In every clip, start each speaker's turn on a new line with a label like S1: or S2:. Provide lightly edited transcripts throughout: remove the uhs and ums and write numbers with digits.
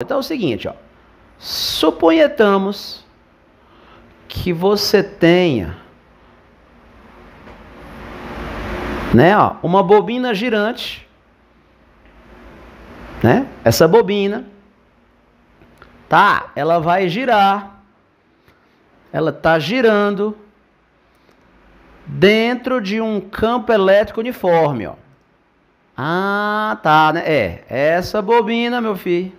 S1: Então é o seguinte, ó. Suponhamos que você tenha, né, ó, uma bobina girante, né? Essa bobina, tá? Ela vai girar. Ela tá girando dentro de um campo elétrico uniforme, ó. Ah, tá, né? Essa bobina, meu filho,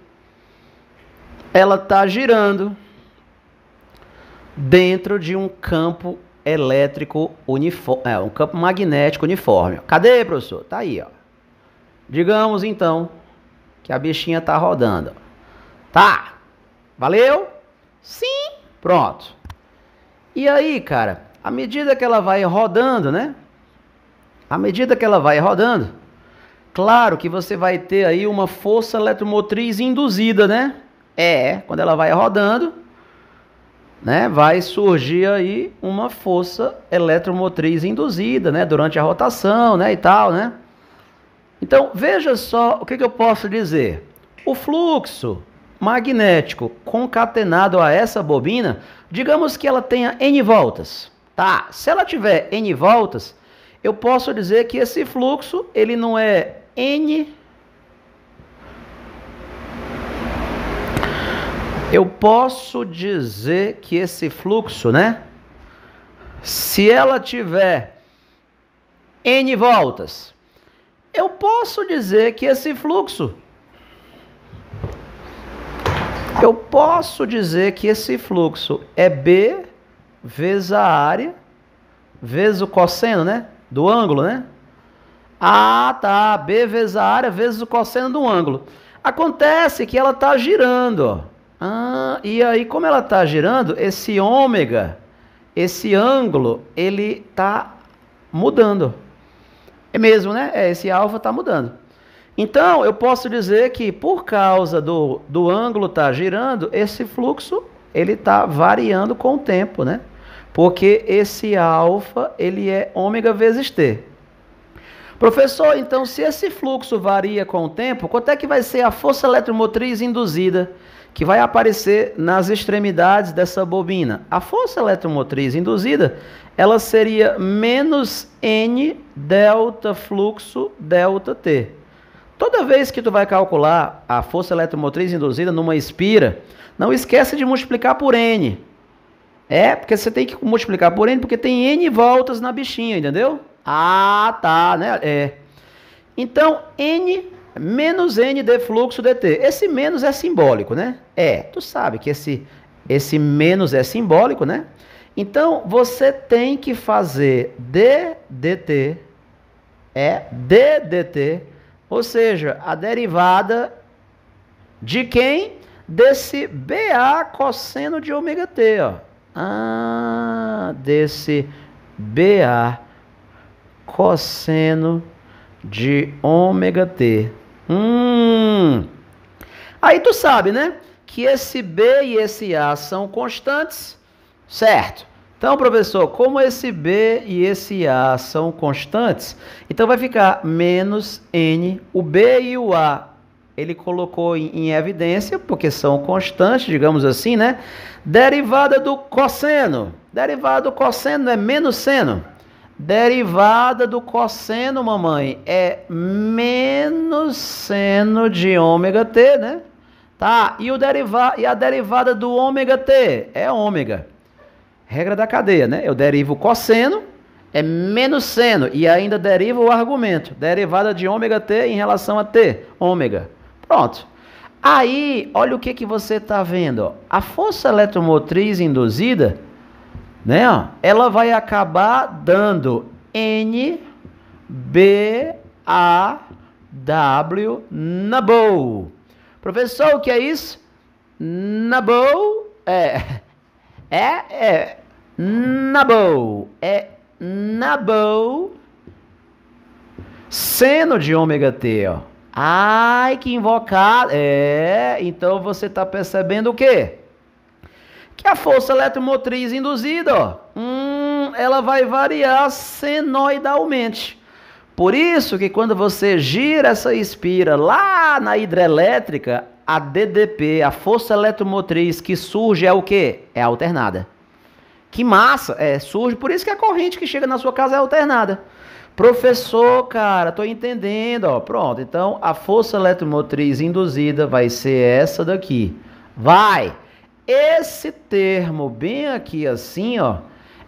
S1: ela tá girando dentro de um campo elétrico uniforme, um campo magnético uniforme. Cadê, professor? Tá aí, ó. Digamos então que a bichinha tá rodando. Tá. Valeu? Sim. Pronto. E aí, cara, à medida que ela vai rodando, né? À medida que ela vai rodando, claro que você vai ter aí uma força eletromotriz induzida, né? Quando ela vai rodando, né, vai surgir aí uma força eletromotriz induzida, né, durante a rotação, né, e tal, né? Então, veja só o que eu posso dizer. O fluxo magnético concatenado a essa bobina, digamos que ela tenha N voltas, tá? Se ela tiver N voltas, eu posso dizer que esse fluxo, ele não é N... Eu posso dizer que esse fluxo, né? Se ela tiver N voltas, eu posso dizer que esse fluxo... Eu posso dizer que esse fluxo é B vezes a área, vezes o cosseno, né? Do ângulo, né? Ah, tá. B vezes a área, vezes o cosseno do ângulo. Acontece que ela está girando, ó. Ah, e aí, como ela está girando, esse ômega, esse ângulo, ele está mudando. É mesmo, né? Esse alfa está mudando. Então, eu posso dizer que por causa do ângulo estar girando, esse fluxo, ele está variando com o tempo, né? Porque esse alfa, ele é ômega vezes T. Professor, então, se esse fluxo varia com o tempo, quanto é que vai ser a força eletromotriz induzida que vai aparecer nas extremidades dessa bobina? A força eletromotriz induzida, ela seria menos N delta fluxo delta T. Toda vez que tu vai calcular a força eletromotriz induzida numa espira, não esquece de multiplicar por N. Porque você tem que multiplicar por N, porque tem N voltas na bichinha, entendeu? Ah, tá, né? Então, N menos N de fluxo dt. Esse menos é simbólico, né? Tu sabe que esse menos é simbólico, né? Então, você tem que fazer d dt, d dt, ou seja, a derivada de quem? Desse BA cosseno de ômega t, ó. Desse BA cosseno de ômega t. Aí tu sabe, né? Que esse B e esse A são constantes, certo? Então, professor, como esse B e esse A são constantes, então vai ficar menos N. O B e o A, ele colocou em evidência, porque são constantes, digamos assim, né? Derivada do cosseno. Derivada do cosseno é menos seno. Derivada do cosseno, mamãe, é menos seno de ômega t, né? Tá, e a derivada do ômega t é ômega. Regra da cadeia, né? Eu derivo o cosseno, é menos seno, e ainda derivo o argumento. Derivada de ômega t em relação a t, ômega. Pronto. Aí, olha o que você está vendo, ó. A força eletromotriz induzida, né, ó, ela vai acabar dando N, B, A, W, NABOW. Professor, o que é isso? NABOW NABOW. NABOW seno de ômega t, ó. Ai, que invocado. Então você está percebendo o quê? Que a força eletromotriz induzida, ó, ela vai variar senoidalmente. Por isso que quando você gira essa espira lá na hidrelétrica, a DDP, a força eletromotriz que surge é o quê? É alternada. Que massa! Surge, por isso que a corrente que chega na sua casa é alternada. Professor, cara, tô entendendo, ó. Pronto, então a força eletromotriz induzida vai ser essa daqui. Vai! Esse termo bem aqui assim, ó,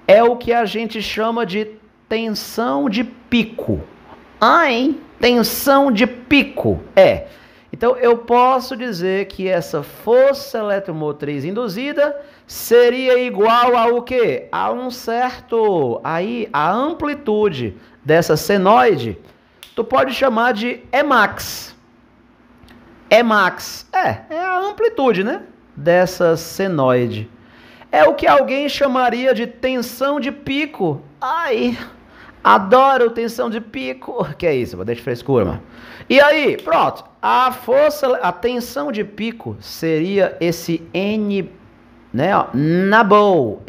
S1: é o que a gente chama de tensão de pico. Hein? Tensão de pico. Então eu posso dizer que essa força eletromotriz induzida seria igual ao quê? A um certo... Aí a amplitude dessa senoide, tu pode chamar de Emax. Emax. É a amplitude, né? Dessa senoide. É o que alguém chamaria de tensão de pico. Ai, adoro tensão de pico. Que é isso? Deixa de frescura, mano. E aí, pronto. A tensão de pico seria esse N, né? Ó, na boa.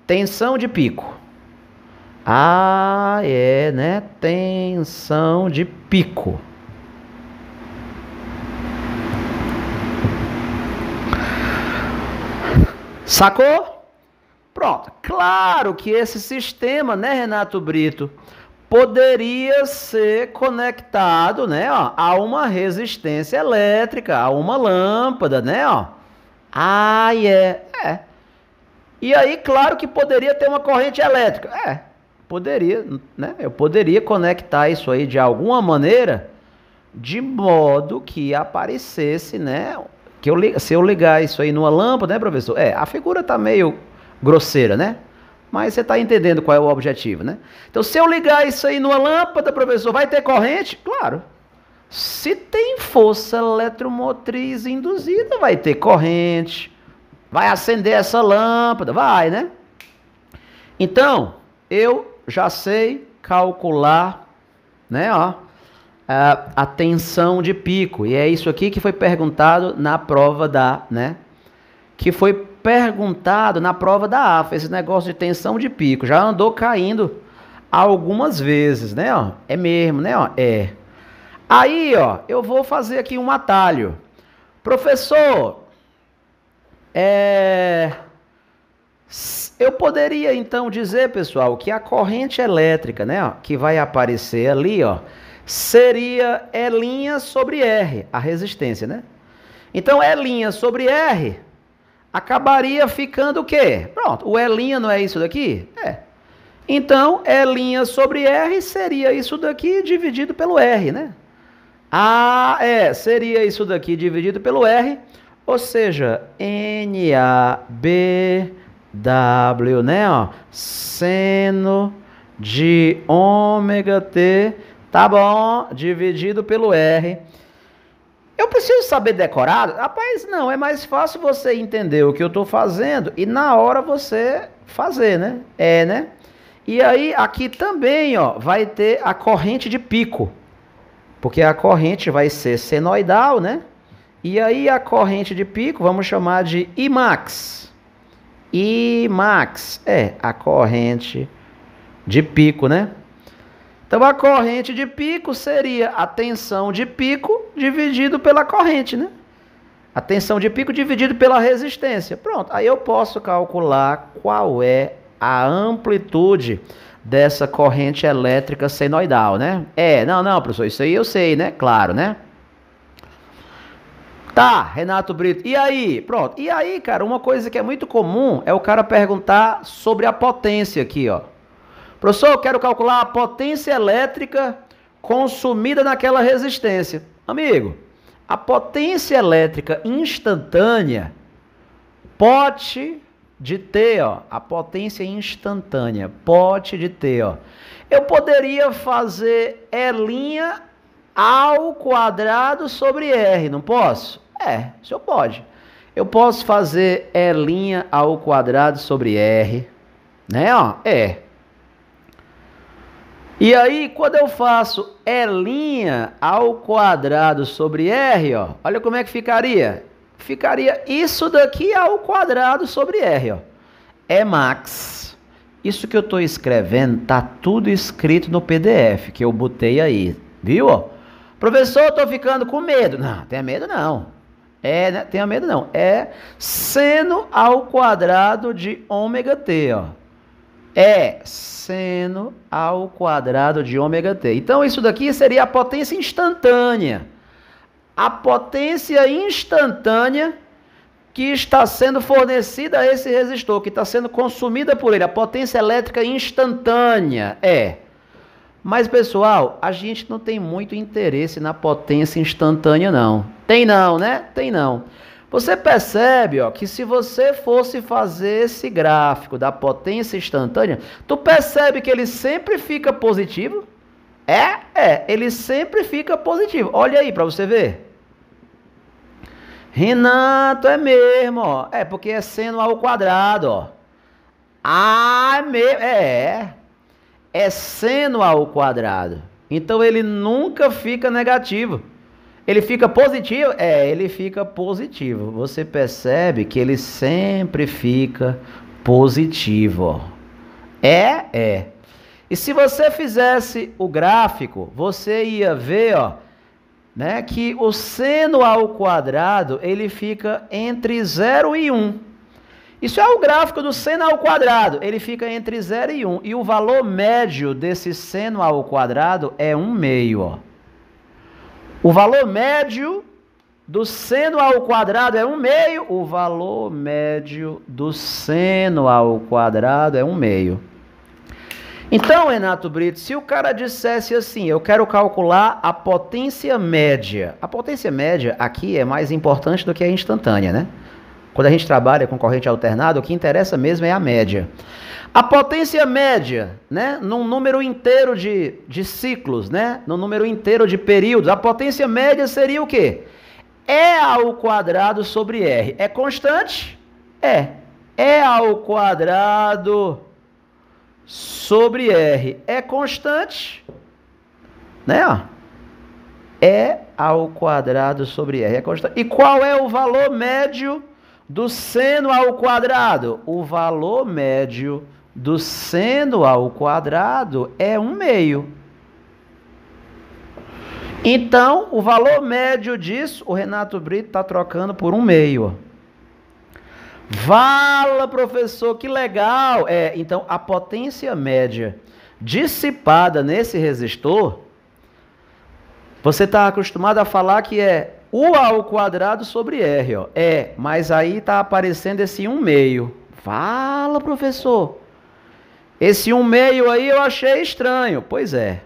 S1: Tensão de pico. Né? Tensão de pico. Sacou? Pronto. Claro que esse sistema, né, Renato Brito, poderia ser conectado, né, ó, a uma resistência elétrica, a uma lâmpada, né, ó. E aí, claro que poderia ter uma corrente elétrica. Poderia, né? Eu poderia conectar isso aí de alguma maneira, de modo que aparecesse, né? Se eu ligar isso aí numa lâmpada, né, professor? A figura tá meio grosseira, né? Mas você tá entendendo qual é o objetivo, né? Então, se eu ligar isso aí numa lâmpada, professor, vai ter corrente? Claro. Se tem força eletromotriz induzida, vai ter corrente. Vai acender essa lâmpada, vai, né? Então, eu já sei calcular, né, ó, a tensão de pico. E é isso aqui que foi perguntado na prova né? Que foi perguntado na prova da AFA, esse negócio de tensão de pico. Já andou caindo algumas vezes, né, ó? É mesmo, né, ó? Aí, ó, eu vou fazer aqui um atalho. Professor, eu poderia então dizer, pessoal, que a corrente elétrica, né, ó, que vai aparecer ali, ó, seria E' sobre R, a resistência, né? Então, E' sobre R acabaria ficando o quê? Pronto, o E' não é isso daqui? Então, E' sobre R seria isso daqui dividido pelo R, né? Seria isso daqui dividido pelo R, ou seja, NABW, né, ó, seno de ômega T, tá bom, dividido pelo R. Eu preciso saber decorado? Rapaz, não, é mais fácil você entender o que eu tô fazendo e na hora você fazer, né? Né? E aí, aqui também, ó, vai ter a corrente de pico, porque a corrente vai ser senoidal, né? E aí a corrente de pico, vamos chamar de Imax. Imax é a corrente de pico, né? Então a corrente de pico seria a tensão de pico dividido pela corrente, né? A tensão de pico dividido pela resistência. Pronto, aí eu posso calcular qual é a amplitude dessa corrente elétrica senoidal, né? Não, professor, isso aí eu sei, né? Claro, né? Tá, Renato Brito. E aí? Pronto. E aí, cara, uma coisa que é muito comum é o cara perguntar sobre a potência aqui, ó. Professor, eu quero calcular a potência elétrica consumida naquela resistência. Amigo, a potência elétrica instantânea pode de T, ó, a potência instantânea pode de T, ó. Eu poderia fazer E' ao quadrado sobre R, não posso? O senhor pode. Eu posso fazer E' ao quadrado sobre R, né, ó, E aí, quando eu faço E' ao quadrado sobre R, ó, olha como é que ficaria. Ficaria isso daqui ao quadrado sobre R, ó. Emax. Isso que eu estou escrevendo tá tudo escrito no PDF que eu botei aí, viu? Professor, eu tô ficando com medo. Não, tenha medo não. Né? Tenha medo não. É seno ao quadrado de ômega t, ó. É seno ao quadrado de ômega t. Então, isso daqui seria a potência instantânea. A potência instantânea que está sendo fornecida a esse resistor, que está sendo consumida por ele. A potência elétrica instantânea. Mas, pessoal, a gente não tem muito interesse na potência instantânea, não. Tem não, né? Tem não. Você percebe, ó, que se você fosse fazer esse gráfico da potência instantânea, tu percebe que ele sempre fica positivo? Ele sempre fica positivo. Olha aí para você ver. Renato, é mesmo, ó. É porque é seno ao quadrado, ó. É seno ao quadrado. Então ele nunca fica negativo. Ele fica positivo? Ele fica positivo. Você percebe que ele sempre fica positivo, ó. E se você fizesse o gráfico, você ia ver, ó, né, que o seno ao quadrado, ele fica entre 0 e 1. Isso é o gráfico do seno ao quadrado. Ele fica entre 0 e 1. E o valor médio desse seno ao quadrado é 1/2, ó. O valor médio do seno ao quadrado é 1/2. O valor médio do seno ao quadrado é 1/2. Então, Renato Brito, se o cara dissesse assim, eu quero calcular a potência média. A potência média aqui é mais importante do que a instantânea, né? Quando a gente trabalha com corrente alternada, o que interessa mesmo é a média. A potência média, né, num número inteiro de ciclos, né, num número inteiro de períodos, a potência média seria o quê? E ao quadrado sobre R. É constante? E ao quadrado sobre R. É constante? Né, ó. E ao quadrado sobre R. É constante. E qual é o valor médio do seno ao quadrado? O valor médio do seno ao quadrado é 1/2. Então, o valor médio disso, o Renato Brito está trocando por 1/2. Vala, professor, que legal! Então, a potência média dissipada nesse resistor, você está acostumado a falar que é U ao quadrado sobre R, ó. Mas aí está aparecendo esse 1/2. Fala, professor. Esse 1/2 aí eu achei estranho. Pois é.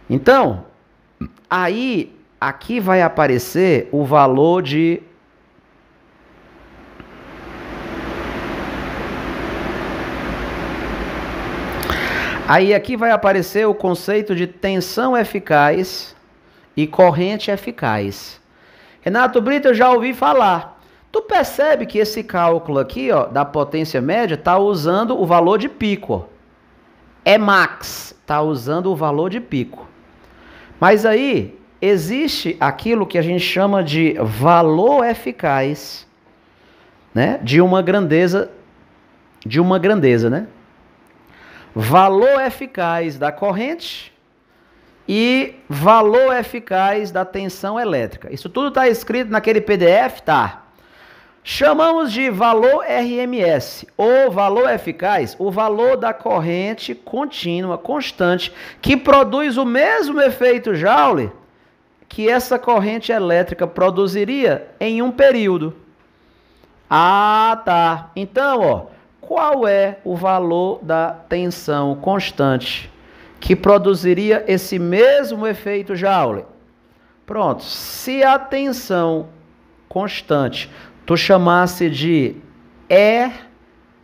S1: Então, aí, aqui vai aparecer o valor de... Aí aqui vai aparecer o conceito de tensão eficaz e corrente eficaz. Renato Brito, eu já ouvi falar. Tu percebe que esse cálculo aqui, ó, da potência média está usando o valor de pico, ó. max, está usando o valor de pico. Mas aí existe aquilo que a gente chama de valor eficaz, né? De uma grandeza, né? Valor eficaz da corrente e valor eficaz da tensão elétrica. Isso tudo está escrito naquele PDF, tá? Chamamos de valor RMS, ou valor eficaz, o valor da corrente contínua, constante, que produz o mesmo efeito Joule que essa corrente elétrica produziria em um período. Ah, tá. Então, ó, qual é o valor da tensão constante que produziria esse mesmo efeito Joule? Pronto. Se a tensão constante tu chamasse de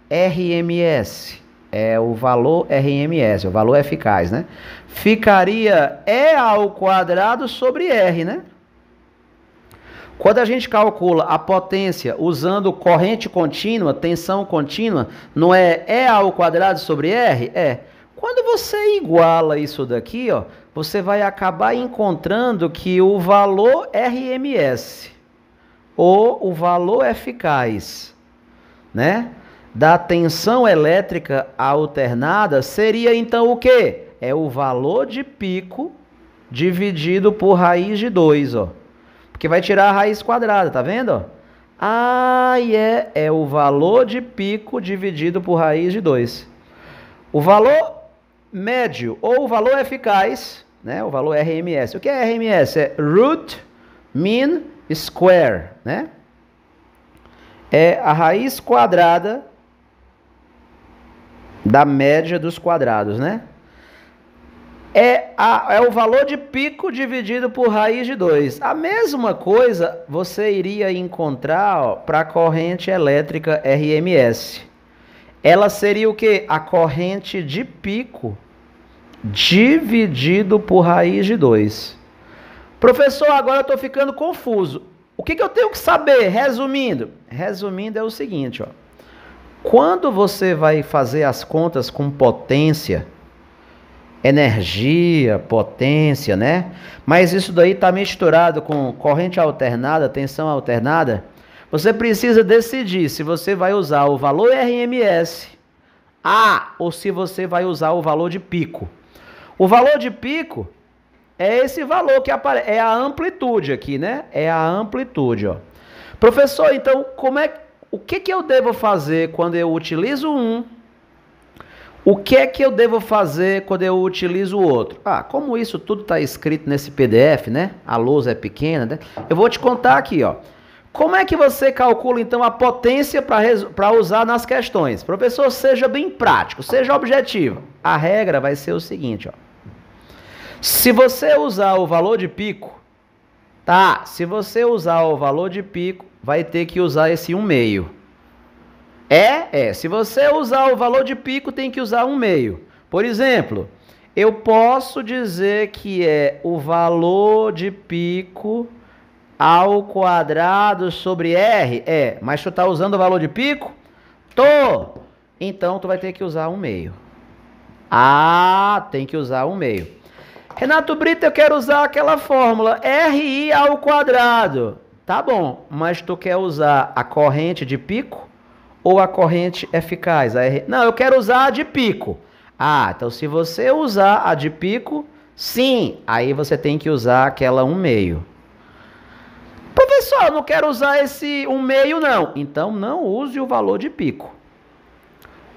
S1: RMS, é o valor RMS, o valor eficaz, né? Ficaria E ao quadrado sobre R, né? Quando a gente calcula a potência usando corrente contínua, tensão contínua, não é E ao quadrado sobre R? Quando você iguala isso daqui, ó, você vai acabar encontrando que o valor RMS, ou o valor eficaz, né, da tensão elétrica alternada seria então o quê? É o valor de pico dividido por raiz de 2, ó. Porque vai tirar a raiz quadrada, tá vendo, ó? Ah, é o valor de pico dividido por raiz de 2. O valor médio ou o valor eficaz, né? O valor RMS. O que é RMS? É root mean square, né? É a raiz quadrada da média dos quadrados, né? É o valor de pico dividido por raiz de 2. A mesma coisa você iria encontrar para a corrente elétrica RMS. Ela seria o quê? A corrente de pico dividido por raiz de 2. Professor, agora eu estou ficando confuso. O que eu tenho que saber? Resumindo é o seguinte, ó. Quando você vai fazer as contas com potência, energia, potência, né? Mas isso daí está misturado com corrente alternada, tensão alternada. Você precisa decidir se você vai usar o valor RMS ou se você vai usar o valor de pico. O valor de pico é esse valor que aparece, é a amplitude aqui, né? É a amplitude, ó. Professor, então, o que eu devo fazer quando eu utilizo um? O que é que eu devo fazer quando eu utilizo o outro? Como isso tudo está escrito nesse PDF, né? A lousa é pequena, né? Eu vou te contar aqui, ó. Como é que você calcula, então, a potência para usar nas questões? Professor, seja bem prático, seja objetivo. A regra vai ser o seguinte, ó. Se você usar o valor de pico, se você usar o valor de pico, vai ter que usar esse 1/2. Se você usar o valor de pico, tem que usar 1/2. Por exemplo, eu posso dizer que é o valor de pico ao quadrado sobre R? Mas tu tá usando o valor de pico? Tô! Então, tu vai ter que usar 1/2. Tem que usar 1/2. Renato Brito, eu quero usar aquela fórmula RI ao quadrado. Tá bom, mas tu quer usar a corrente de pico ou a corrente eficaz? Não, eu quero usar a de pico. Então se você usar a de pico, sim, aí você tem que usar aquela 1/2. Professor, eu não quero usar esse 1/2 não. Então não use o valor de pico.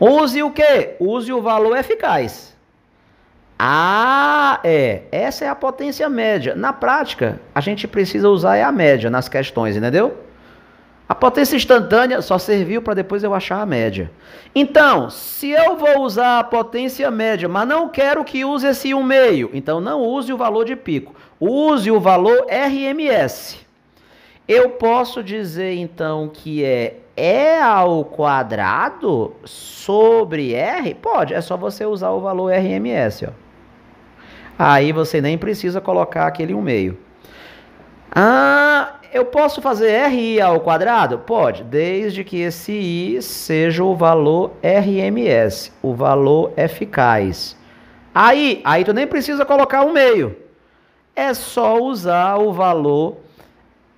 S1: Use o quê? Use o valor eficaz. Essa é a potência média. Na prática, a gente precisa usar a média nas questões, entendeu? A potência instantânea só serviu para depois eu achar a média. Então, se eu vou usar a potência média, mas não quero que use esse 1/2, então não use o valor de pico. Use o valor RMS. Eu posso dizer, então, que é E ao quadrado sobre R? Pode, é só você usar o valor RMS, ó. Aí você nem precisa colocar aquele 1/2. Eu posso fazer RI ao quadrado? Pode, desde que esse I seja o valor RMS, o valor eficaz. Aí tu nem precisa colocar 1/2. É só usar o valor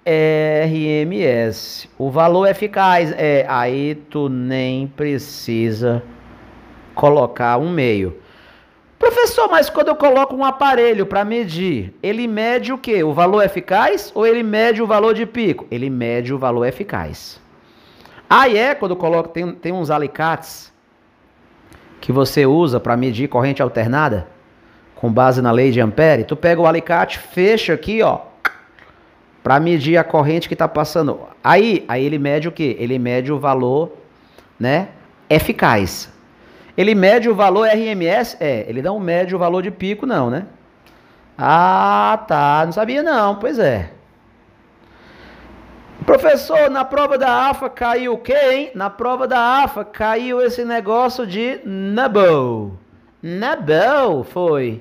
S1: RMS, o valor eficaz. Aí tu nem precisa colocar 1/2. Professor, mas quando eu coloco um aparelho para medir, ele mede o quê? O valor eficaz ou ele mede o valor de pico? Ele mede o valor eficaz. Quando eu coloco, tem uns alicates que você usa para medir corrente alternada, com base na lei de Ampere. Tu pega o alicate, fecha aqui, ó, para medir a corrente que está passando. Aí ele mede o quê? Ele mede o valor, né, eficaz. Ele mede o valor RMS? Ele não mede o valor de pico, não, né? Não sabia não, pois é. Professor, na prova da AFA caiu o quê, hein? Na prova da AFA caiu esse negócio de Nubble. Nubble, foi.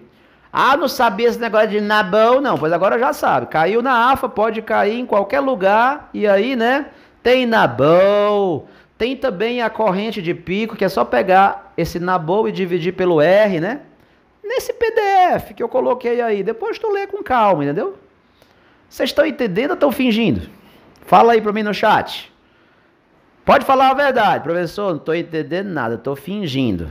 S1: Não sabia esse negócio de Nubble, não, pois agora já sabe. Caiu na AFA, pode cair em qualquer lugar, e aí, né, tem Nubble. Tem também a corrente de pico, que é só pegar esse Nabol e dividir pelo R, né? Nesse PDF que eu coloquei aí. Depois tu lê com calma, entendeu? Vocês estão entendendo ou estão fingindo? Fala aí para mim no chat. Pode falar a verdade. Professor, não estou entendendo nada, estou fingindo.